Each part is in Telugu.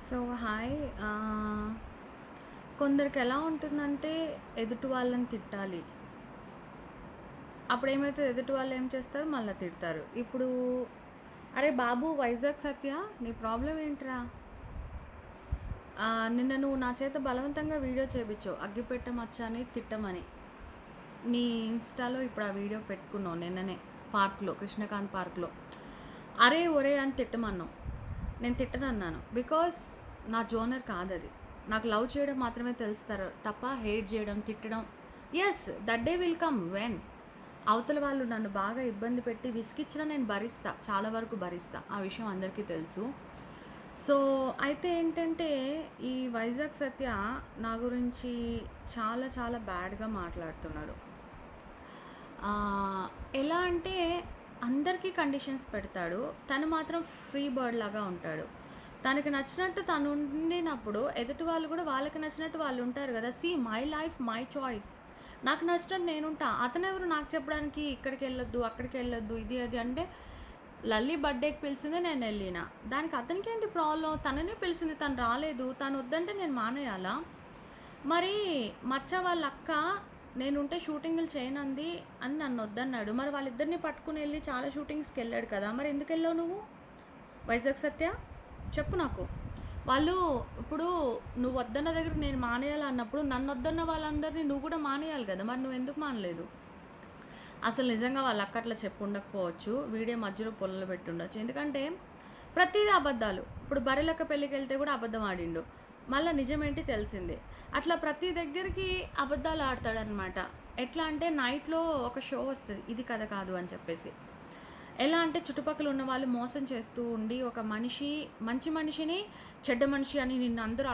So hi. కొందరికి ఎలా ఉంటుందంటే ఎదుటి వాళ్ళని తిట్టాలి. అప్పుడేమైతది, ఎదుటి వాళ్ళు ఏం చేస్తారు, మళ్ళా తిడతారు. ఇప్పుడు "అరే బాబు వైజాగ్ సత్య, నీ ప్రాబ్లమ్ ఏంట్రా? నిన్న నువ్వు నా చేత బలవంతంగా వీడియో చేపించావు అగ్గిపెట్టె మచ్చ అని తిట్టమని. నీ ఇన్‌స్టాలో ఇప్పుడు ఆ వీడియో పెట్టుకున్నావు నిన్ననే పార్క్‌లో, కృష్ణకాంత్ పార్క్‌లో. అరే ఒరే అని తిట్టమన్నావు. నేను తిట్టనన్నాను. బికాజ్ నా జోనర్ కాదది. నాకు లవ్ చేయడం మాత్రమే తెలుస్తారు తప్ప హేట్ చేయడం, తిట్టడం. Yes, that day will come when అవతల వాళ్ళు నన్ను బాగా ఇబ్బంది పెట్టి విసిగిచ్చినా నేను భరిస్తా. చాలా వరకు భరిస్తా. ఆ విషయం అందరికీ తెలుసు. సో, అయితే ఏంటంటే ఈ వైజాగ్ సత్య నా గురించి చాలా చాలా బ్యాడ్‌గా మాట్లాడుతున్నాడు. ఎలా అంటే అందరికీ కండిషన్స్ పెడతాడు. తను మాత్రం ఫ్రీ బర్డ్ లాగా ఉంటాడు. తనకి నచ్చినట్టు తను ఉండినప్పుడు ఎదుటి వాళ్ళు కూడా వాళ్ళకి నచ్చినట్టు వాళ్ళు ఉంటారు కదా! See my life my choice. నాకు నచ్చినట్టు నేనుంటా. అతనెవరు నాకు చెప్పడానికి ఇక్కడికెళ్ళొద్దు, అక్కడికెళ్ళొద్దు, ఇది అది అంటే లల్లి బర్త్‌డేకి పిలిచిందే నేనెళ్ళిన. దానికి అతనికేంటి ప్రాబ్లమ్? తననే పిలిచింది, తను రాలేదు. తను వద్దంటే నేను మానేయాలా? మరి మచ్చ వాళ్ళ అక్క నేనుంటే షూటింగులు చేయనంది అని నన్నొద్దన్నాడు. మరి వాళ్ళిద్దరిని పట్టుకొని ఎళ్లి చాలా షూటింగ్స్‌కెళ్ళాడు కదా! మరి ఎందుకెళ్ళావు నువ్వు? వైజాగ్ సత్య చెప్పు నాకు. వాళ్ళు ఇప్పుడు నువ్వు వద్దన్న దగ్గరికి నేను మానేయాలన్నప్పుడు నన్నొద్దన్న వాళ్ళందరిని నువ్వు కూడా మానేయాలి కదా! మరి నువ్వెందుకు మానలేదు? అసలు నిజంగా వాళ్ళ అక్క అట్లా చెప్పుండకపోవచ్చు. వీడే మధ్యలో పుల్లలు పెట్టుండొచ్చు. ఎందుకంటే ప్రతీది అబద్ధాలు. ఇప్పుడు బర్రెలక్క పెళ్ళికెళ్తే కూడా అబద్ధం ఆడిండు. మళ్ళా నిజమేంటి తెలిసిందే. అట్లా ప్రతి దగ్గరికి అబద్ధాలు ఆడతాడనమాట. ఎట్లా అంటే నైట్‌లో ఒక షో వస్తది. ఇది కథ కాదు అని చెప్పేసి. ఎలా అంటే చుట్టుపక్కల ఉన్న వాళ్ళు మోసం చేస్తూ ఉండి, ఒక మనిషి మంచి మనిషిని చెడ్డ మనిషి అని నిన్ను అందరూ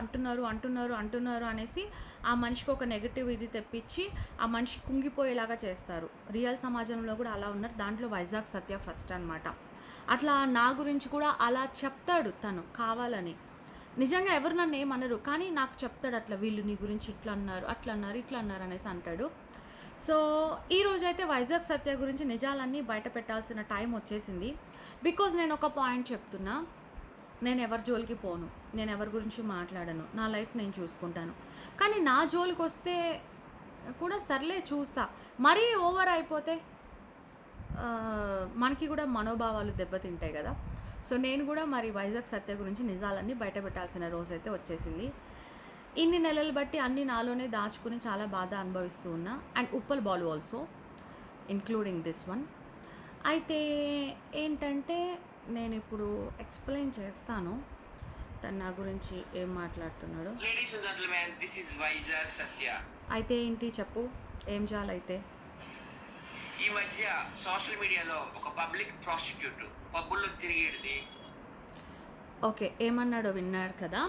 అంటున్నారు అనేసి ఆ మనిషికి ఒక నెగెటివ్ ఇది తెప్పించి ఆ మనిషి కుంగిపోయేలాగా చేస్తారు. రియల్ సమాజంలో కూడా అలా ఉన్నారు. దాంట్లో వైజాగ్ సత్య ఫస్ట్ అనమాట. అట్లా నా గురించి కూడా అలా చెప్తాడు తను కావాలని. నిజంగా ఎవరు నన్నేమనరు. కానీ నాకు చెప్తాడు అట్లా, వీళ్ళు నీ గురించి ఇట్లా అన్నారు, అట్లా అన్నారు, ఇట్లా అన్నారు అనేసి అంటాడు. సో, ఈరోజైతే వైజాగ్ సత్య గురించి నిజాలన్నీ బయట పెట్టాల్సిన టైం వచ్చేసింది. బికాజ్ నేను ఒక పాయింట్ చెప్తున్నా. నేను ఎవరి జోలికి పోను. నేను ఎవరి గురించి మాట్లాడను. నా లైఫ్ నేను చూసుకుంటాను. కానీ నా జోలికొస్తే కూడా సర్లే చూస్తా. మరీ ఓవర్ అయిపోతే మనకి కూడా మనోభావాలు దెబ్బతింటాయి గదా! సో, నేను గూడా మరి వైజాగ్ సత్య గురించి నిజాలన్నీ బయట పెట్టాల్సిన రోజైతే వచ్చేసింది. ఇన్ని నెలలు బట్టి అన్నీ నాలోనే దాచుకుని చాలా బాధ అనుభవిస్తూ ఉన్నా. And Uppal Balu also including this one. అయితే ఏంటంటే నేనిప్పుడు ఎక్స్‌ప్లెయిన్ చేస్తాను. తను నా గురించి ఏం మాట్లాడుతున్నాడో. Ladies and gentlemen, this is Vizag Satya. అయితే ఏంటి చెప్పు? ఏం చేయాలైతే? ఈ మధ్య సోషల్ మీడియాలో ఒక పబ్లిక్ ప్రాస్టిట్యూట్ పబ్బుల్లో తిరిగేటిది. ఓకే. ఏమన్నాడో విన్నారు కదా!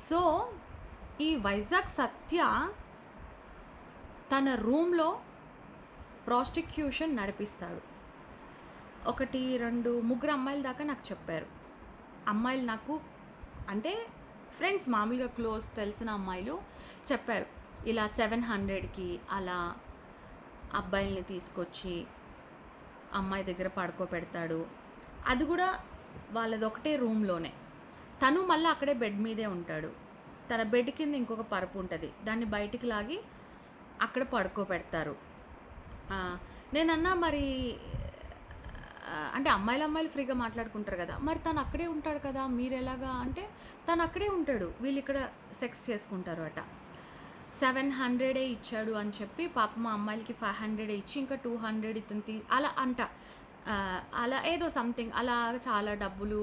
సో, ఈ వైజాగ్ సత్య తన రూమ్‌లో ప్రాస్టిక్యూషన్ నడిపిస్తాడు. 1, 2, ముగ్గురు అమ్మాయిల దాకా నాకు చెప్పారు. అమ్మాయిలు నాకు అంటే ఫ్రెండ్స్, మామూలుగా క్లోజ్ తెలిసిన అమ్మాయిలు చెప్పారు. ఇలా 700కి అలా అబ్బాయిల్ని తీసుకొచ్చి అమ్మాయి దగ్గర పడుకోబెడతాడు. అది కూడా వాళ్ళది ఒకటే రూమ్‌లోనే. తను మళ్ళా అక్కడే బెడ్ మీదే ఉంటాడు. తన బెడ్ కింద ఇంకొక పరుపు ఉంటది. దాన్ని బయటికి లాగి అక్కడ పడుకోబెడతారు. ఆ! నేనన్నా మరి అంటే అమ్మాయిలు ఫ్రీగా మాట్లాడుకుంటారు కదా! మరి తను అక్కడే ఉంటాడు కదా! మీరెలాగా అంటే తను అక్కడే ఉంటాడు. వీళ్ళిక్కడ సెక్స్ చేసుకుంటారు అట. 700 ఇచ్చాడు అని చెప్పి పాపం మా అమ్మాయిలకి 500 ఇచ్చి ఇంకా 200 ఇతను అలా అంట. అలా ఏదో సంథింగ్ అలా చాలా డబ్బులు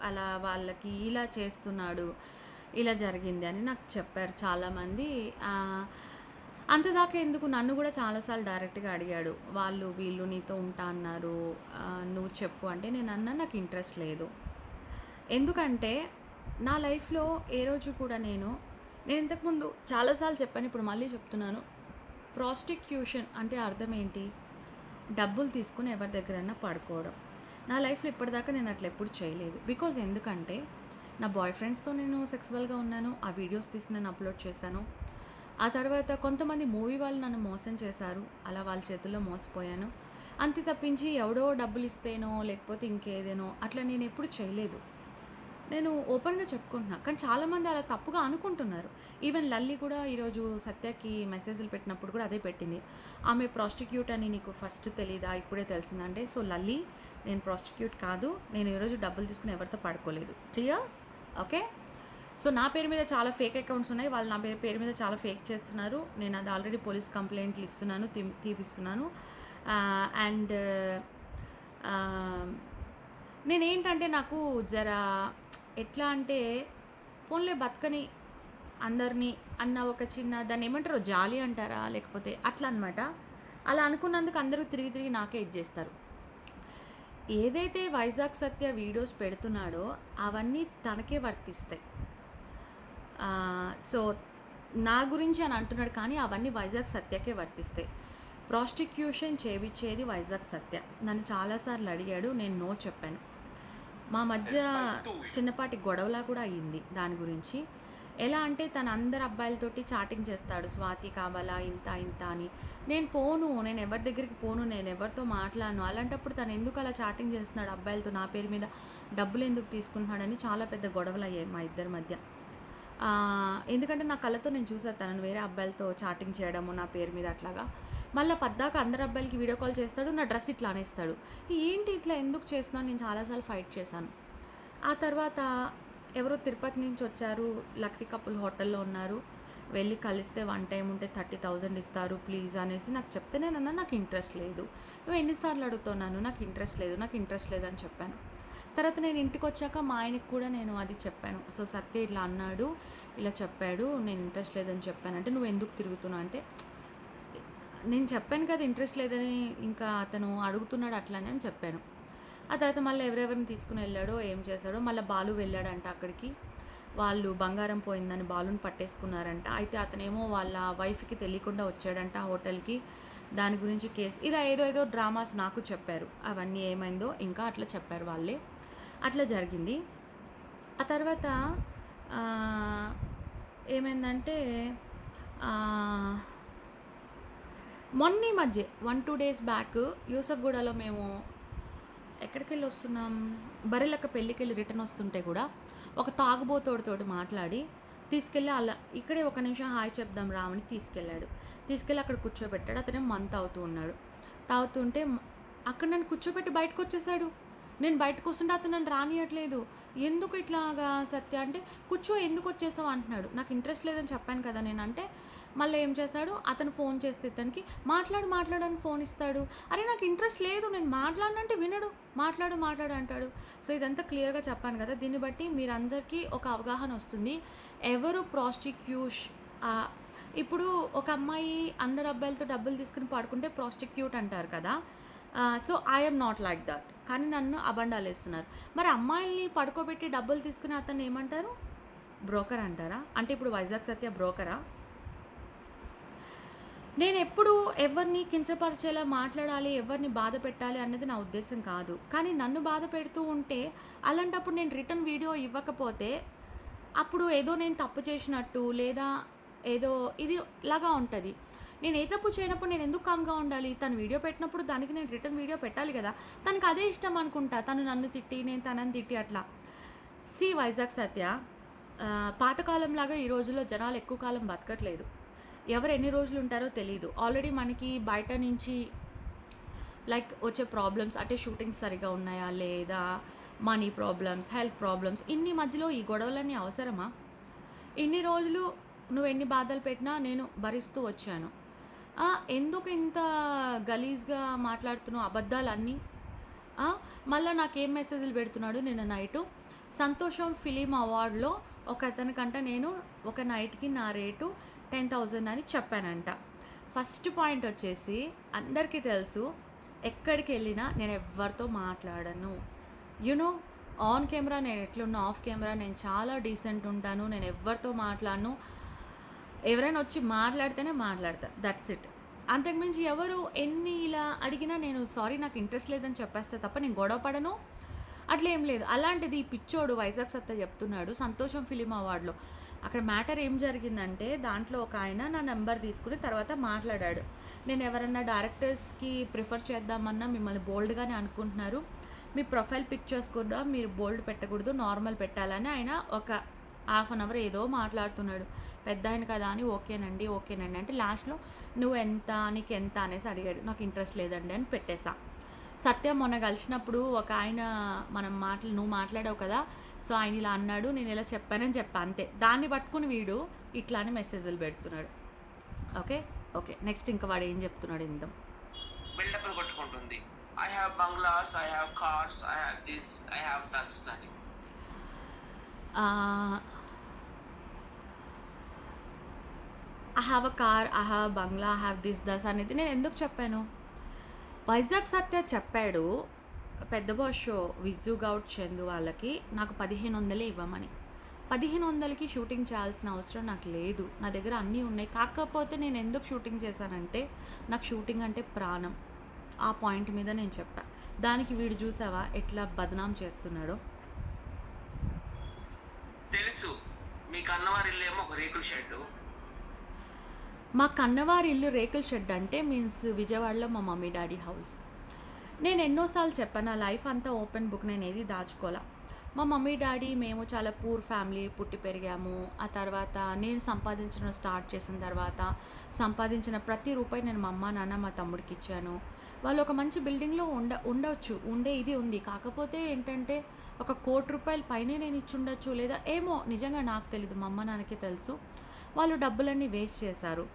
అలా వాళ్ళకి ఇలా చేస్తున్నాడు. ఇలా జరిగింది అని నాకు చెప్పారు చాలామంది. అంతదాకా ఎందుకు, నన్ను కూడా చాలా సార్లు డైరెక్ట్‌గా అడిగాడు. వాళ్ళు వీళ్ళు నీతో ఉంటా అన్నారు. నువ్వు చెప్పు అంటే నేనన్నా నాకు ఇంట్రెస్ట్ లేదు. ఎందుకంటే నా లైఫ్‌లో ఏ రోజు కూడా నేను ఇంతకుముందు చాలా సార్లు చెప్పాను. ఇప్పుడు మళ్ళీ చెప్తున్నాను. ప్రాస్టిక్యూషన్ అంటే అర్థం ఏంటి? డబ్బులు తీసుకొని ఎవరి దగ్గరన్నా పడుకోవడం. నా లైఫ్‌లో ఇప్పటిదాకా నేను అట్లా ఎప్పుడు చేయలేదు. బికాజ్ ఎందుకంటే నా బాయ్ ఫ్రెండ్స్‌తో నేను సెక్సువల్‌గా ఉన్నాను. ఆ వీడియోస్ తీసి నేను అప్‌లోడ్ చేశాను. ఆ తర్వాత కొంతమంది మూవీ వాళ్ళు నన్ను మోసం చేశారు. అలా వాళ్ళ చేతుల్లో మోసపోయాను. అంతే తప్పించి ఎవడో డబ్బులిస్తేనో లేకపోతే ఇంకేదేనో అట్లా నేనెప్పుడు చేయలేదు. నేను ఓపెన్‌గా చెప్పుకుంటున్నా. కానీ చాలామంది అలా తప్పుగా అనుకుంటున్నారు. ఈవెన్ లల్లి కూడా ఈరోజు సత్యకి మెసేజ్‌లు పెట్టినప్పుడు కూడా అదే పెట్టింది. ఆమె ప్రాస్టిట్యూట్ అని నీకు ఫస్ట్ తెలీదా? ఇప్పుడే తెలిసిందా? అంటే సో లల్లి, నేను ప్రాస్టిట్యూట్ కాదు. నేను ఈరోజు డబ్బులు తీసుకొని ఎవరితో పడుకోలేదు. క్లియర్? ఓకే. సో నా పేరు మీద చాలా ఫేక్ అకౌంట్స్ ఉన్నాయి. వాళ్ళు నా పేరు మీద చాలా ఫేక్ చేస్తున్నారు. నేను అది ఆల్రెడీ పోలీస్ కంప్లెయింట్లు ఇస్తున్నాను, తీపిస్తున్నాను. అండ్ నేనేంటంటే నాకు జరా ఎట్లా అంటే పోన్లే బతకని అందరినీ అన్న ఒక చిన్న దాన్ని ఏమంటారో జాలి అంటారా? లేకపోతే అట్లా అనమాట. అలా అనుకున్నందుకు అందరూ తిరిగి తిరిగి నాకే ఇచ్చేస్తారు. ఏదైతే వైజాగ్ సత్య వీడియోస్ పెడుతున్నాడో అవన్నీ తనకే వర్తిస్తాయి. సో నా గురించి అని అంటున్నాడు కానీ అవన్నీ వైజాగ్ సత్యకే వర్తిస్తాయి. ప్రాస్టిట్యూషన్ చేయించేది వైజాగ్ సత్య. నన్ను చాలాసార్లు అడిగాడు, నేను నో చెప్పాను. మా మధ్య చిన్నపాటి గొడవలా కూడా అయ్యింది దాని గురించి. ఎలా అంటే తను అందరు అబ్బాయిలతోటి చాటింగ్ చేస్తాడు, స్వాతి కావాలా ఇంత ఇంత అని. నేను పోను, నేను ఎవరి దగ్గరికి పోను, నేను ఎవరితో మాట్లాడను. అలాంటప్పుడు తను ఎందుకు అలా చాటింగ్ చేస్తున్నాడు అబ్బాయిలతో, నా పేరు మీద డబ్బులు ఎందుకు తీసుకుంటున్నాడని చాలా పెద్ద గొడవలు అయ్యాయి మా ఇద్దరి మధ్య. ఎందుకంటే నా కళ్ళతో నేను చూసాను తనను వేరే అబ్బాయిలతో చాటింగ్ చేయడము నా పేరు మీద అట్లాగా. మళ్ళీ పద్దాక అందరు అబ్బాయిలకి వీడియో కాల్ చేస్తాడు, నా డ్రెస్ ఇట్లా అనేస్తాడు. ఏంటి ఇట్లా ఎందుకు చేస్తున్నావు? నేను చాలాసార్లు ఫైట్ చేశాను. ఆ తర్వాత ఎవరో తిరుపతి నుంచి వచ్చారు, లక్కీ కపుల్ హోటల్లో ఉన్నారు, వెళ్ళి కలిస్తే వన్ టైం ఉంటే 30,000 ఇస్తారు ప్లీజ్ అనేసి నాకు చెప్తే నేను అన్నా నాకు ఇంట్రెస్ట్ లేదు. నువ్వు ఎన్నిసార్లు అడుగుతున్నాను, నాకు ఇంట్రెస్ట్ లేదు అని చెప్పాను. తర్వాత నేను ఇంటికి వచ్చాక మా ఆయనకి కూడా నేను అది చెప్పాను. సో సత్య ఇట్లా అన్నాడు, ఇలా చెప్పాడు, నేను ఇంట్రెస్ట్ లేదని చెప్పానంటే నువ్వు ఎందుకు తిరుగుతున్నావు అంటే నేను చెప్పాను కదా ఇంట్రెస్ట్ లేదని, ఇంకా అతను అడుగుతున్నాడు అట్లానే అని చెప్పాను. ఆ తర్వాత మళ్ళీ ఎవరెవరిని తీసుకుని వెళ్ళాడో ఏం చేశాడో, మళ్ళీ బాలు వెళ్ళాడంట అక్కడికి. వాళ్ళు బంగారం పోయిందని బాలుని పట్టేసుకున్నారంట. అయితే అతనేమో వాళ్ళ వైఫ్కి తెలియకుండా వచ్చాడంట హోటల్కి. దాని గురించి కేసు ఇలా ఏదో డ్రామాస్ నాకు చెప్పారు. అవన్నీ ఏమైందో ఇంకా అట్లా చెప్పారు వాళ్ళే. అట్లా జరిగింది. ఆ తర్వాత ఏమైందంటే మొన్న మధ్య 1-2 days బ్యాక్ యూసఫ్గూడలో మేము ఎక్కడికి వెళ్ళి వస్తున్నాం, బర్రెలక్క పెళ్ళికి వెళ్ళి రిటర్న్ వస్తుంటే కూడా ఒక తాగుబోతోడితోటి మాట్లాడి తీసుకెళ్ళి అలా ఇక్కడే ఒక నిమిషం హాయ్ చెప్దాం రామని తీసుకెళ్ళి అక్కడ కూర్చోబెట్టాడు. అతనే మంత్ తాగుతుంటే అక్కడ నన్ను కూర్చోబెట్టి బయటకు వచ్చేసాడు. నేను బయటకు వస్తుంటే అతను నన్ను రానియట్లేదు. ఎందుకు ఇట్లాగా సత్య అంటే కూర్చో ఎందుకు వచ్చేసావు అంటున్నాడు. నాకు ఇంట్రెస్ట్ లేదని చెప్పాను కదా నేను అంటే. మళ్ళీ ఏం చేశాడు, అతను ఫోన్ చేస్తే ఇతనికి మాట్లాడని ఫోన్ ఇస్తాడు. అరే నాకు ఇంట్రెస్ట్ లేదు, నేను మాట్లాడనంటే వినడు, మాట్లాడు అంటాడు. సో ఇదంతా క్లియర్గా చెప్పాను కదా. దీన్ని బట్టి మీరందరికీ ఒక అవగాహన వస్తుంది ఎవరు ఇప్పుడు ఒక అమ్మాయి అందరు అబ్బాయిలతో డబ్బులు తీసుకుని పడుకుంటే ప్రాస్టిట్యూట్ అంటారు కదా. So I'm not like that. కానీ నన్ను అబండాలు వేస్తున్నారు. మరి అమ్మాయిల్ని పడుకోబెట్టి డబ్బులు తీసుకుని అతన్ని ఏమంటారు? బ్రోకర్ అంటారా? అంటే ఇప్పుడు వైజాగ్ సత్య బ్రోకరా? నేను ఎప్పుడు ఎవరిని కించపరిచేలా మాట్లాడాలి, ఎవరిని బాధ పెట్టాలి అన్నది నా ఉద్దేశం కాదు. కానీ నన్ను బాధ పెడుతూ ఉంటే అలాంటప్పుడు నేను రిటర్న్ వీడియో ఇవ్వకపోతే అప్పుడు ఏదో నేను తప్పు చేసినట్టు లేదా ఏదో ఇది లాగా ఉంటుంది. నేను ఏ తప్పు చేయనప్పుడు నేను ఎందుకు కామ్గా ఉండాలి? తను వీడియో పెట్టినప్పుడు దానికి నేను రిటర్న్ వీడియో పెట్టాలి కదా. తనకు అదే ఇష్టం అనుకుంటా, తను నన్ను తిట్టి నేను తనని తిట్టి అట్లా. వైజాగ్ సత్య పాతకాలంలాగా ఈ రోజుల్లో జనాలు ఎక్కువ కాలం బతకట్లేదు. ఎవరు ఎన్ని రోజులు ఉంటారో తెలియదు. ఆల్రెడీ మనకి బయట నుంచి లైక్ వచ్చే ప్రాబ్లమ్స్ అంటే షూటింగ్స్ సరిగా ఉన్నాయా లేదా, మనీ ప్రాబ్లమ్స్, హెల్త్ ప్రాబ్లమ్స్, ఇన్ని మధ్యలో ఈ గొడవలన్నీ అవసరమా? ఇన్ని రోజులు నువ్వు ఎన్ని బాధలు పెట్టినా నేను భరిస్తూ వచ్చాను. ఎందుకు ఇంత గలీజ్గా మాట్లాడుతున్నావు అబద్ధాలన్నీ? మళ్ళీ నాకేం మెసేజ్లు పెడుతున్నాడు. నిన్న నైటు సంతోషం ఫిలిం అవార్డులో ఒక అతనికంట నేను ఒక నైట్కి నా రేటు 10,000 అని చెప్పానంట. ఫస్ట్ పాయింట్ వచ్చేసి అందరికీ తెలుసు ఎక్కడికి వెళ్ళినా నేను ఎవరితో మాట్లాడను. యునో ఆన్ కెమెరా నేను ఎట్లున్నా, ఆఫ్ కెమెరా నేను చాలా డీసెంట్ ఉంటాను. నేను ఎవరితో మాట్లాడను. ఎవరైనా వచ్చి మాట్లాడితేనే మాట్లాడతా, దట్స్ ఇట్. అంతకుమించి ఎవరు ఎన్ని ఇలా అడిగినా నేను సారీ నాకు ఇంట్రెస్ట్ లేదని చెప్పేస్తే తప్ప నేను గొడవ పడను, అట్లా ఏం లేదు. అలాంటిది పిచ్చోడు వైజాగ్ సత్తా చెప్తున్నాడు సంతోషం ఫిలిం అవార్డులో. అక్కడ మ్యాటర్ ఏం జరిగిందంటే దాంట్లో ఒక ఆయన నా నెంబర్ తీసుకుని తర్వాత మాట్లాడాడు. నేను ఎవరన్నా డైరెక్టర్స్కి ప్రిఫర్ చేద్దామన్నా మిమ్మల్ని బోల్డ్గానే అనుకుంటున్నారు, మీ ప్రొఫైల్ పిక్చర్స్ కూడా మీరు బోల్డ్ పెట్టకూడదు, నార్మల్ పెట్టాలని ఆయన ఒక హాఫ్ అన్ అవర్ ఏదో మాట్లాడుతున్నాడు. పెద్ద ఆయన కదా అని ఓకేనండి అంటే లాస్ట్‌లో నువ్వు ఎంత, నీకు ఎంత అనేసి అడిగాడు. నాకు ఇంట్రెస్ట్ లేదండి అని పెట్టేసా. సత్య మొన్న కలిసినప్పుడు ఒక ఆయన నువ్వు మాట్లాడావు కదా, సో ఆయన ఇలా అన్నాడు, నేను ఇలా చెప్పానని చెప్పా అంతే. దాన్ని పట్టుకుని వీడు ఇట్లానే మెసేజ్‌లు పెడుతున్నాడు. ఓకే. నెక్స్ట్ ఇంకా వాడు ఏం చెప్తున్నాడు ఇందాం. బిల్డప్లు కొట్టుకుంటుంది. I have bungalows, I have cars, I have this, I have దస్ అని. I have a car, I have bungalow, I have this that అనేది నేను ఎందుకు చెప్పాను? వైజాగ్ సత్య చెప్పాడు పెద్ద బాస్ షో విజ్జు గౌడ్ చందు వాళ్ళకి నాకు 1500 ఇవ్వమని. 1500కి షూటింగ్ చేయాల్సిన అవసరం నాకు లేదు, నా దగ్గర అన్నీ ఉన్నాయి. కాకపోతే నేను ఎందుకు షూటింగ్ చేశానంటే నాకు షూటింగ్ అంటే ప్రాణం. ఆ పాయింట్ మీద నేను చెప్పా. దానికి వీడు చూసావా ఎట్లా బదనాం చేస్తున్నాడో. తెలుసు మీ కన్నవారి ఇల్లేమో ఒక రేకుల షెడ్డు. మా కన్నవారి ఇల్లు రేకుల షెడ్ అంటే మీన్స్ విజయవాడలో మా మమ్మీ డాడీ హౌస్. నేను ఎన్నోసార్లు చెప్పాను, నా లైఫ్ అంతా ఓపెన్ బుక్, నేను ఏది దాచుకోలే. మా మమ్మీ డాడీ మేము చాలా పూర్ ఫ్యామిలీ పుట్టి పెరిగాము. ఆ తర్వాత నేను సంపాదించడం స్టార్ట్ చేసిన తర్వాత సంపాదించిన ప్రతి రూపాయి నేను మా అమ్మ నాన్న మా తమ్ముడికి ఇచ్చాను. వాళ్ళు ఒక మంచి బిల్డింగ్లో ఉండవచ్చు, ఉండే ఇది ఉంది. కాకపోతే ఏంటంటే ఒక 1 కోటి రూపాయల పైనే నేను ఇచ్చుండొచ్చు, లేదా ఏమో నిజంగా నాకు తెలీదు, మా అమ్మ నాన్నకే తెలుసు. వాళ్ళు డబ్బులన్నీ వేస్ట్ చేశారు.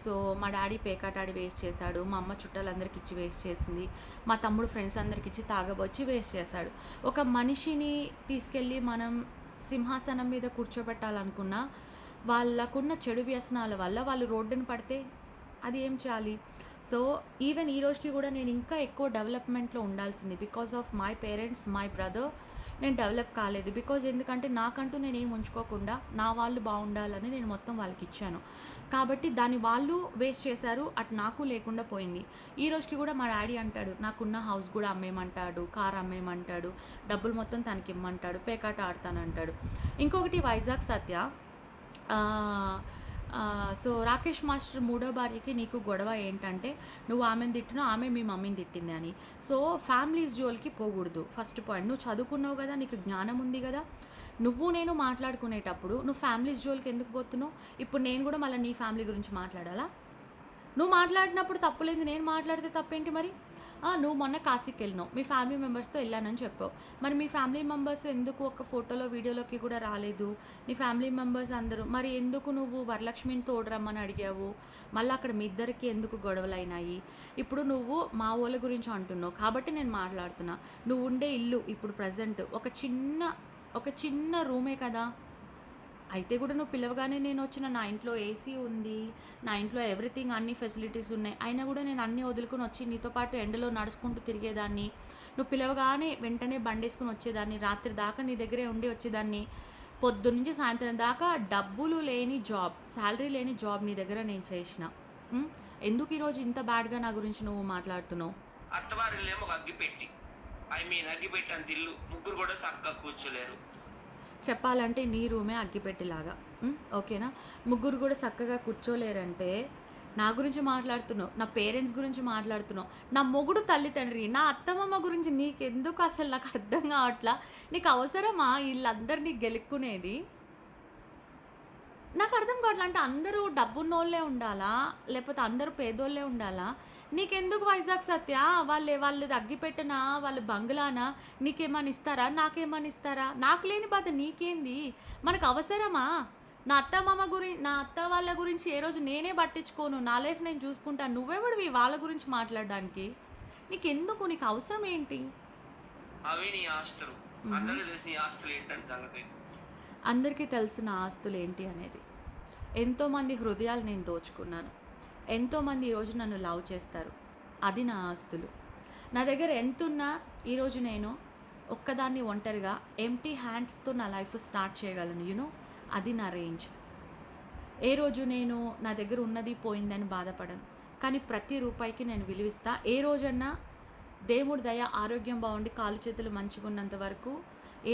సో మా డాడీ పేకాటాడి వేస్ట్ చేశాడు, మా అమ్మ చుట్టాలందరికి ఇచ్చి వేస్ట్ చేసింది, మా తమ్ముడు ఫ్రెండ్స్ అందరికి ఇచ్చి తాగబొచ్చి వేస్ట్ చేశాడు. ఒక మనిషిని తీసుకెళ్ళి మనం సింహాసనం మీద కూర్చోబెట్టాలనుకున్నా వాళ్ళకున్న చెడు వ్యసనాల వల్ల వాళ్ళు రోడ్డున పడితే అది ఏం చేయాలి? సో ఈవెన్ ఈ రోజుకి కూడా నేను ఇంకా ఎక్కువ డెవలప్మెంట్లో ఉండాల్సింది. Because of my parents, my brother నేను డెవలప్ కాలేదు. ఎందుకంటే నాకంటూ నేను ఏం ఉంచుకోకుండా నా వాళ్ళు బాగుండాలని నేను మొత్తం వాళ్ళకి ఇచ్చాను. కాబట్టి దాన్ని వాళ్ళు వేస్ట్ చేశారు, అటు నాకు లేకుండా పోయింది. ఈ రోజుకి కూడా మా డాడీ అంటాడు నాకున్న హౌస్ కూడా అమ్మేయమంటాడు, కార్ అమ్మేయమంటాడు, డబ్బులు మొత్తం తనకి ఇమ్మంటాడు, పేకాట ఆడతానంటాడు. ఇంకొకటి వైజాగ్ సత్య, సో రాకేష్ మాస్టర్ 3వ భార్యకి నీకు గొడవ ఏంటంటే నువ్వు ఆమెను తిట్టినా ఆమె మీ మమ్మీని తిట్టింది అని. సో ఫ్యామిలీస్ జోలికి పోకూడదు. ఫస్ట్ పాయింట్, నువ్వు చదువుకున్నావు కదా, నీకు జ్ఞానం ఉంది కదా, నువ్వు నేను మాట్లాడుకునేటప్పుడు నువ్వు ఫ్యామిలీస్ జోలికి ఎందుకు పోతున్నావు? ఇప్పుడు నేను కూడా మళ్ళీ నీ ఫ్యామిలీ గురించి మాట్లాడాలా? నువ్వు మాట్లాడినప్పుడు తప్పులేదు, నేను మాట్లాడితే తప్పేంటి మరి? నువ్వు మొన్న కాశీకి వెళ్ళినావు, మీ ఫ్యామిలీ మెంబర్స్తో వెళ్ళానని చెప్పావు. మరి మీ ఫ్యామిలీ మెంబర్స్ ఎందుకు ఒక ఫోటోలో వీడియోలోకి కూడా రాలేదు? నీ ఫ్యామిలీ మెంబర్స్ అందరూ మరి ఎందుకు నువ్వు వరలక్ష్మిని తోడరమ్మని అడిగావు? మళ్ళీ అక్కడ మీ ఇద్దరికి ఎందుకు గొడవలు అయినాయి? ఇప్పుడు నువ్వు మా వాళ్ళ గురించి అంటున్నావు కాబట్టి నేను మాట్లాడుతున్నా. నువ్వు ఉండే ఇల్లు ఇప్పుడు ప్రజెంట్ ఒక చిన్న రూమే కదా, అయితే కూడా నువ్వు పిలవగానే నేను వచ్చిన, నా ఇంట్లో ఏసీ ఉంది, నా ఇంట్లో ఎవ్రీథింగ్ అన్ని ఫెసిలిటీస్ ఉన్నాయి, అయినా కూడా నేను అన్నీ వదులుకొని వచ్చి నీతో పాటు ఎండలో నడుచుకుంటూ తిరిగేదాన్ని. నువ్వు పిలవగానే వెంటనే బండేసుకుని వచ్చేదాన్ని, రాత్రి దాకా నీ దగ్గరే ఉండి వచ్చేదాన్ని. పొద్దున్నుంచి సాయంత్రం దాకా డబ్బులు లేని జాబ్, శాలరీ లేని జాబ్ నీ దగ్గర నేను చేసిన. ఎందుకు ఈరోజు ఇంత బ్యాడ్గా నా గురించి నువ్వు మాట్లాడుతున్నావు? అత్తవారిల్లేమో ఒక అగ్గిపెట్టి, అగ్గిపెట్టి అంత ఇల్లు, ముగ్గురు కూడా చక్కగా కూర్చోలేరు. చెప్పాలంటే నీ రూమే అగ్గిపెట్టిలాగా, ఓకేనా? ముగ్గురు కూడా చక్కగా కూర్చోలేరంటే నా గురించి మాట్లాడుతున్నావు, నా పేరెంట్స్ గురించి మాట్లాడుతున్నావు, నా మొగుడు తల్లిదండ్రి, నా అత్తమ్మ గురించి నీకెందుకు అసలు నాకు అర్థం కావట్లా. నీకు అవసరమా వీళ్ళందరినీ గెలుక్కునేది? నాకు అర్థం కావట్లా. అంటే అందరూ డబ్బున్నోళ్ళే ఉండాలా, లేకపోతే అందరూ పేదోళ్ళే ఉండాలా? నీకెందుకు వైజాగ్ సత్య? వాళ్ళది అగ్గిపెట్టనా, వాళ్ళ బంగ్లానా, నీకేమని ఇస్తారా, నాకేమని ఇస్తారా? నాకు లేని బాధ నీకేంది? మనకు అవసరమా? నా అత్త వాళ్ళ గురించి ఏ రోజు నేనే పట్టించుకోను, నా లైఫ్ నేను చూసుకుంటాను. నువ్వెవడివి వాళ్ళ గురించి మాట్లాడడానికి? నీకెందుకు? నీకు అవసరం ఏంటి? అవి నీ ఆస్తులు, అందరికీ తెలిసిన నీ ఆస్తులు ఏంటని సంగతి. అందరికీ తెలిసిన ఆస్తులు ఏంటి అనేది. ఎంతోమంది హృదయాలు నేను దోచుకున్నాను, ఎంతోమంది ఈరోజు నన్ను లవ్ చేస్తారు, అది నా ఆస్తులు. నా దగ్గర ఎంతున్నా ఈరోజు నేను ఒక్కదాన్ని ఒంటరిగా ఎంప్టీ హ్యాండ్స్తో నా లైఫ్ స్టార్ట్ చేయగలను, యూనో, అది నా రేంజ్. ఏ రోజు నేను నా దగ్గర ఉన్నది పోయిందని బాధపడను, కానీ ప్రతి రూపాయికి నేను విలువిస్తా. ఏ రోజన్నా దేవుడి దయ ఆరోగ్యం బాగుండి కాలు చేతులు మంచిగా ఉన్నంత వరకు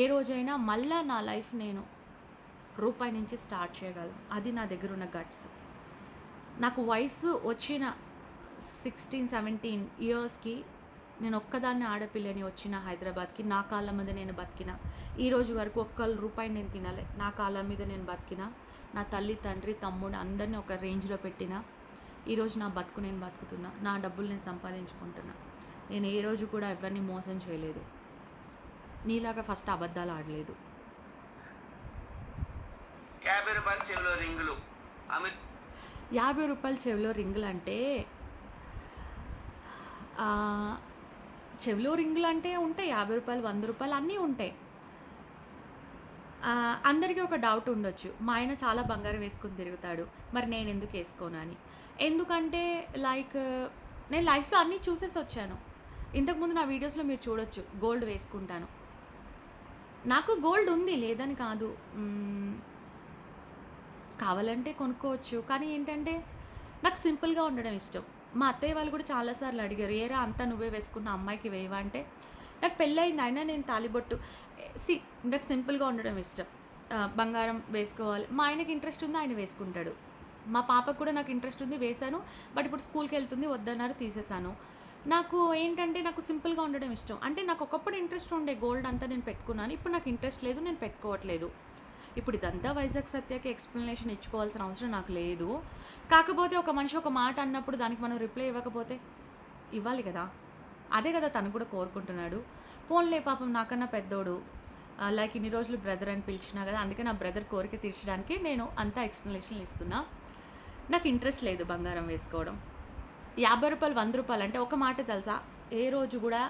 ఏ రోజైనా మళ్ళా నా లైఫ్ నేను రూపాయి నుంచి స్టార్ట్ చేయగలను, అది నా దగ్గర ఉన్న గట్స్. నాకు వయసు వచ్చిన 16-17 ఇయర్స్కి నేను ఒక్కదాన్ని ఆడపిల్లని వచ్చిన హైదరాబాద్‌కి. నా కాళ్ళ మీద నేను బతికిన. ఈ రోజు వరకు ఒక్క రూపాయి నేను తినలే. నా కాళ్ళ మీద నేను బతికిన. నా తల్లి, తండ్రి, తమ్ముడు అందరిని ఒక రేంజ్‌లో పెట్టిన. ఈరోజు నా బతుకు నేను బతుకుతున్నా. నా డబ్బులు నేను సంపాదించుకుంటున్నా. నేను ఏ రోజు కూడా ఎవరిని మోసం చేయలేదు. నీలాగా ఫస్ట్ అబద్ధాలు ఆడలేదు. ₹50 చెవిలో రింగులు. అమిత్ ₹50 చెవిలో రింగులంటే చెవిలో రింగులంటే ఉంటాయి. ₹50, ₹100 అన్నీ ఉంటాయి. అందరికీ ఒక డౌట్ ఉండొచ్చు. మా ఆయన చాలా బంగారం వేసుకొని తిరుగుతాడు. మరి నేనెందుకు ఏసుకోను అని. ఎందుకంటే లైక్ నేను లైఫ్‌లో అన్నీ చూసేసొచ్చాను. ఇంతకుముందు నా వీడియోస్‌లో మీరు చూడొచ్చు. గోల్డ్ వేసుకుంటాను. నాకు గోల్డ్ ఉంది లేదని కాదు. కావాలంటే కొనుక్కోవచ్చు. కానీ ఏంటంటే నాకు సింపుల్‌గా ఉండడం ఇష్టం. మా అత్తయ్య వాళ్ళు కూడా చాలా సార్లు అడిగారు. "ఏరా అంతా నువ్వే వేసుకున్న అమ్మాయికి వేయవా?" అంటే నాకు పెళ్ళయింది. అయినా నేను తాళిబొట్టు నాకు సింపుల్‌గా ఉండడం ఇష్టం. బంగారం వేసుకోవాలి. మా ఆయనకి ఇంట్రెస్ట్ ఉంది. ఆయన వేసుకుంటాడు. మా పాపకు కూడా నాకు ఇంట్రెస్ట్ ఉంది. వేశాను. బట్ ఇప్పుడు స్కూల్‌కెళ్తుంది. వద్దన్నారు తీసేశాను. నాకు ఏంటంటే నాకు సింపుల్‌గా ఉండడం ఇష్టం. అంటే నాకు ఒకప్పుడు ఇంట్రెస్ట్ ఉండే గోల్డ్ అంతా నేను పెట్టుకున్నాను. ఇప్పుడు నాకు ఇంట్రెస్ట్ లేదు. నేను పెట్టుకోవట్లేదు. ఇప్పుడు ఇదంతా వైజాగ్ సత్యకి ఎక్స్‌ప్లనేషన్ ఇచ్చుకోవాల్సిన అవసరం నాకు లేదు. కాకపోతే ఒక మనిషి ఒక మాట అన్నప్పుడు దానికి మనం రిప్లై ఇవ్వకపోతే ఇవ్వాలి కదా! అదే కదా తను కూడా కోరుకుంటున్నాడు. పోన్లే పాపం నాకన్నా పెద్దోడు. లైక్ ఇన్ని రోజులు బ్రదర్ అని పిలిచినా కదా! అందుకే నా బ్రదర్ కోరిక తీర్చడానికి నేను అంతా ఎక్స్‌ప్లనేషన్‌లు ఇస్తున్నా. నాకు ఇంట్రెస్ట్ లేదు బంగారం వేసుకోవడం. ₹50, ₹100 అంటే ఒక మాట తెలుసా? ఏ రోజు కూడా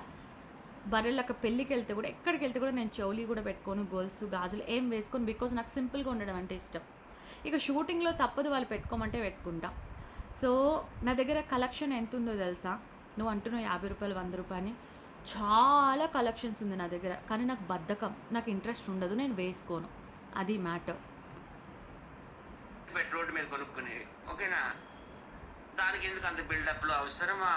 బర్రెలక్క పెళ్ళికెళ్తే కూడా ఎక్కడికెళ్తే కూడా నేను చెవులి కూడా పెట్టుకోను. గొలుసు, గాజులు ఏం వేసుకోను. బికాజ్ నాకు సింపుల్‌గా ఉండడం అంటే ఇష్టం. ఇక షూటింగ్‌లో తప్పదు వాళ్ళు పెట్టుకోమంటే పెట్టుకుంటా. సో నా దగ్గర కలెక్షన్ ఎంతుందో తెలుసా? నువ్వు అంటున్నావు ₹50, ₹100 అని. చాలా కలెక్షన్స్ ఉంది నా దగ్గర. కానీ నాకు బద్ధకం. నాకు ఇంట్రెస్ట్ ఉండదు. నేను వేసుకోను. అది మ్యాటర్. రోడ్డు మీద కొనుక్కునేవి. ఓకేనా? దానికి ఎందుకు అంత బిల్డప్‌లు అవసరమా?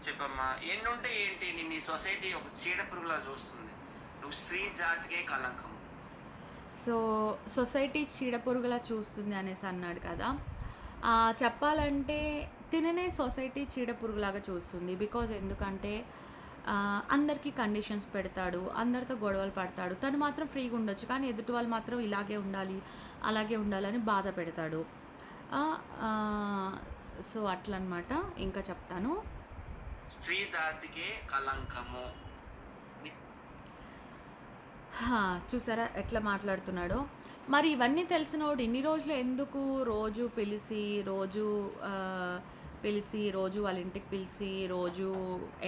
చెప్పమ్మా. ఎన్నుంటే ఏంటి? నిన్ను ఈ సొసైటీ ఒక చీడ పురుగులా చూస్తుంది. నువ్వు స్త్రీ జాతికే కళంకం. సో సొసైటీ చీడపురుగులా చూస్తుంది అనేసి అన్నాడు కదా! చెప్పాలంటే తిననే సొసైటీ చీడపురుగులాగా చూస్తుంది. బికాజ్ ఎందుకంటే అందరికీ కండిషన్స్ పెడతాడు. అందరితో గొడవలు పడతాడు. తను మాత్రం ఫ్రీగా ఉండొచ్చు. కానీ ఎదుటి వాళ్ళు మాత్రం ఇలాగే ఉండాలి, అలాగే ఉండాలని బాధ పెడతాడు. సో అట్లనమాట. ఇంకా చెప్తాను. స్త్రీ జాతికే కళంకము. చూసారా ఎట్లా మాట్లాడుతున్నాడో? మరి ఇవన్నీ తెలిసినోడు ఇన్ని రోజులు ఎందుకు రోజు పిలిచి, రోజు వాళ్ళ ఇంటికి పిలిచి, రోజు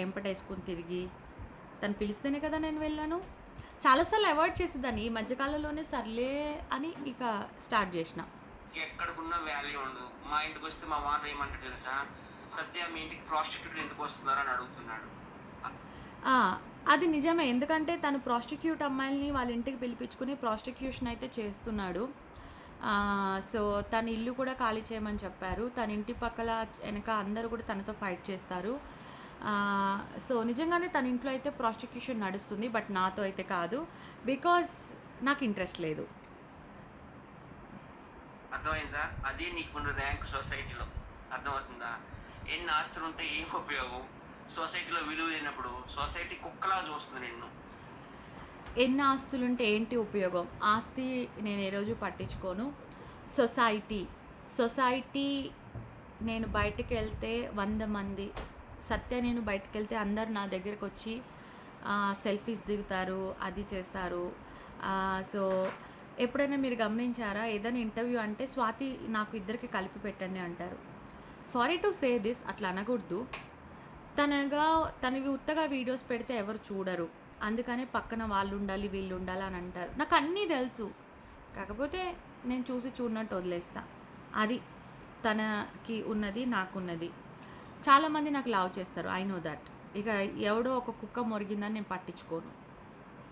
ఎంపటేసుకొని తిరిగి తను పిలిస్తేనే కదా నేను వెళ్ళాను. చాలాసార్లు అవాయిడ్ చేసేదాన్ని. ఈ మధ్యకాలంలోనే సర్లే అని ఇక స్టార్ట్ చేసిన. ఎక్కడికున్న వాల్యూ ఉండదు. మా ఇంటికి వస్తే మా మాట ఏమంటాడు తెలుసా? సత్య మీ ఇంటికి ప్రాస్టిట్యూట్లు ఎందుకు వస్తున్నారు అని అడుగుతున్నాడు. అది నిజమే. ఎందుకంటే తను ప్రాస్టిట్యూట్ అమ్మాయిల్ని వాళ్ళ ఇంటికి పిలిపించుకుని ప్రాస్టిట్యూషన్ అయితే చేస్తున్నాడు. సో తన ఇల్లు కూడా ఖాళీ చేయమని చెప్పారు. తన ఇంటి పక్కల వెనక అందరూ కూడా తనతో ఫైట్ చేస్తారు. సో నిజంగానే తన ఇంట్లో అయితే ప్రాస్టిట్యూషన్ నడుస్తుంది. బట్ నాతో అయితే కాదు. బికాజ్ నాకు ఇంట్రెస్ట్ లేదు. అర్థమైందా? అది నీకున్న ర్యాంక్ సొసైటీలో. అర్థమవుతుందా? ఎన్ని ఆస్తులు ఉంటే ఏం ఉపయోగం? సొసైటీలో విలువ లేనప్పుడు సొసైటీ కుక్కలా చూస్తుంది నిన్ను. ఎన్ని ఆస్తులుంటే ఏంటి ఉపయోగం? ఆస్తి నేను ఏ రోజు పట్టించుకోను. సొసైటీ నేను బయటికి వెళ్తే 100 మంది నేను బయటికి వెళ్తే అందరు నా దగ్గరకు వచ్చి సెల్ఫీస్ దిగుతారు, అది చేస్తారు. సో ఎప్పుడైనా మీరు గమనించారా? ఏదైనా ఇంటర్వ్యూ అంటే స్వాతి నాకు ఇద్దరికి కలిపి పెట్టండి అంటారు. సారీ టు సే దిస్, అట్లా అనకూడదు. తనవి ఉత్తగా వీడియోస్ పెడితే ఎవరు చూడరు. అందుకనే పక్కన వాళ్ళు ఉండాలి, వీళ్ళు ఉండాలి అని అంటారు. నాకు అన్నీ తెలుసు. కాకపోతే నేను చూసి చూడనట్టు వదిలేస్తా. అది తనకి ఉన్నది, నాకున్నది. చాలామంది నాకు లవ్ చేస్తారు. I know that. ఇక ఎవడో ఒక కుక్క మొరిగిందని నేను పట్టించుకోను.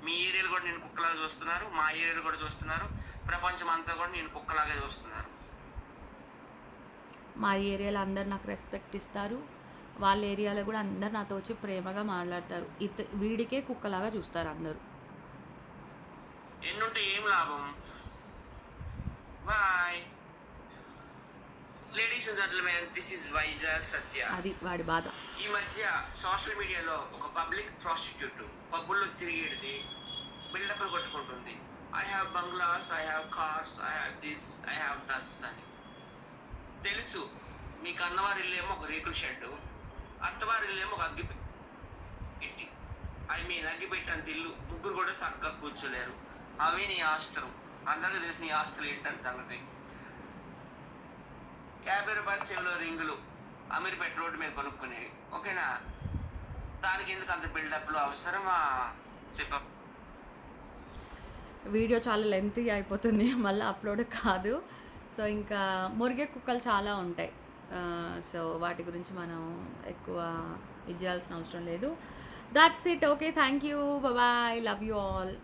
మీ ఏరియాలో కూడా నేను కుక్కలాగా చూస్తున్నారు. మా ఏరియాలో కూడా చూస్తున్నారు. ప్రపంచం అంతా కూడా నేను కుక్కలాగా చూస్తున్నారు. మా ఏరియాలో అందరు నాకు రెస్పెక్ట్ ఇస్తారు. వాళ్ళ ఏరియాలో కూడా అందరు నాతో వచ్చి ప్రేమగా మాట్లాడతారు. వీడికే కుక్కలాగా చూస్తారు అందరూ. ఎన్నుంటే ఏం లాభం? Bye. Ladies and gentlemen, this is Vizag Satya. అది వాడి బాధ. ఈ మధ్య సోషల్ మీడియాలో ఒక పబ్లిక్ ప్రాస్టిట్యూట్ పబ్బుల్లో తిరిగేది బిల్డప్లు కొట్టుకుంటుంది. I have bungalows, I have cars, I have this, I have దస్ అని. తెలుసు మీకు అన్నవారి ఇల్లేమో ఒక రేకుల షెడ్డు, అత్తవారి ఇల్లేమో ఒక అగ్గిపెట్టి. అగ్గిపెట్టి అంత ఇల్లు, ముగ్గురు కూడా చక్కగా కూర్చోలేరు. అవే నీ ఆస్తులు. అందరికీ తెలిసి నీ ఆస్తులు ఏంటని సంగతి. 50 రూపాయల చెవిలో రింగులు అమీర్పేట రోడ్డు మీద కొనుక్కునేవి, ఓకేనా? దానికి ఎందుకు అంత బిల్డప్లు అవసరమా చెప్ప. వీడియో చాలా లెంతీ అయిపోతుంది, మళ్ళీ అప్లోడ్ కాదు. సో ఇంకా మురిగే కుక్కలు చాలా ఉంటాయి. సో వాటి గురించి మనం ఎక్కువ ఇది చేయాల్సిన అవసరం లేదు. That's it. Okay, thank you, bye, love you all.